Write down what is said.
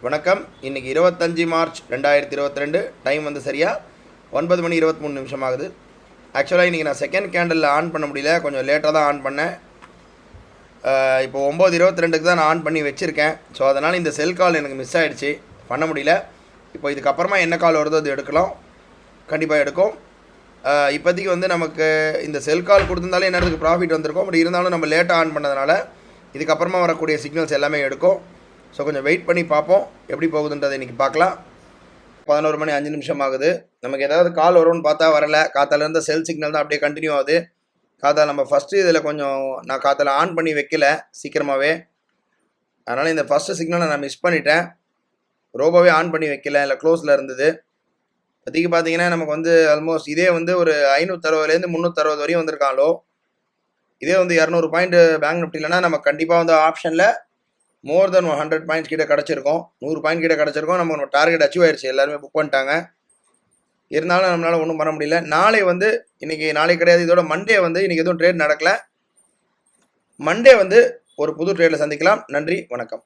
வணக்கம். இன்றைக்கி 25 March 2022. Time வந்து சரியாக 9 மணி 23 நிமிஷம் ஆகுது. ஆக்சுவலாக இன்றைக்கி நான் செகண்ட் கேண்டலில் ஆன் பண்ண முடியல, கொஞ்சம் லேட்டாக தான் ஆன் பண்ணேன். இப்போ 9:22க்கு தான் நான் ஆன் பண்ணி வச்சுருக்கேன். ஸோ அதனால் இந்த செல் கால் எனக்கு மிஸ் ஆகிடுச்சு, பண்ண முடியல. இப்போ இதுக்கப்புறமா என்ன கால் வருதோ அது எடுக்கலாம், கண்டிப்பாக எடுக்கும். இப்போதைக்கு வந்து நமக்கு இந்த செல் கால் கொடுத்துருந்தாலே என்னதுக்கு ப்ராஃபிட் வந்திருக்கும். பட் இருந்தாலும் நம்ம லேட்டாக ஆன் பண்ணதுனால இதுக்கப்புறமா வரக்கூடிய சிக்னல்ஸ் எல்லாமே எடுக்கும். ஸோ கொஞ்சம் வெயிட் பண்ணி பார்ப்போம் எப்படி போகுதுன்றதை இன்றைக்கி பார்க்கலாம். 11 மணி 5 நிமிஷம் ஆகுது. நமக்கு ஏதாவது கால் வரும்னு பார்த்தா வரல. காத்தாலேருந்து செல் சிக்னல் தான் அப்படியே கண்டினியூ ஆகுது. காத்தால் நம்ம ஃபஸ்ட்டு இதில் கொஞ்சம் நான் காத்தால் ஆன் பண்ணி வைக்கல சீக்கிரமாகவே, அதனால் இந்த ஃபஸ்ட்டு சிக்னலை நான் மிஸ் பண்ணிட்டேன். ரோபோவே ஆன் பண்ணி வைக்கல, இல்லை க்ளோஸில் இருந்தது. இப்போதைக்கு பார்த்தீங்கன்னா நமக்கு வந்து ஆல்மோஸ்ட் இதே வந்து ஒரு 560லேருந்து 360 வரையும் வந்திருக்காங்களோ. இதே வந்து 200 பாயிண்ட் பேங்க் நிஃப்டிலனா நம்ம கண்டிப்பாக வந்து ஆப்ஷனில் மோர் தென் 100 பாயிண்ட்ஸ் கிட்ட கிடச்சிருக்கோம். 100 பாயிண்ட் கிட்ட கிடச்சிருக்கோம். நம்ம டார்கெட் அச்சீவ் ஆயிடுச்சு, எல்லாருமே புக் பண்ணிட்டாங்க. இருந்தாலும் நம்மளால் ஒன்றும் பண்ண முடியல. நாளை வந்து நாளை கிடையாது, இதோட மண்டே வந்து இன்றைக்கி எதுவும் ட்ரேட் நடக்கலை. மண்டே வந்து ஒரு புது ட்ரேடில் சந்திக்கலாம். நன்றி, வணக்கம்.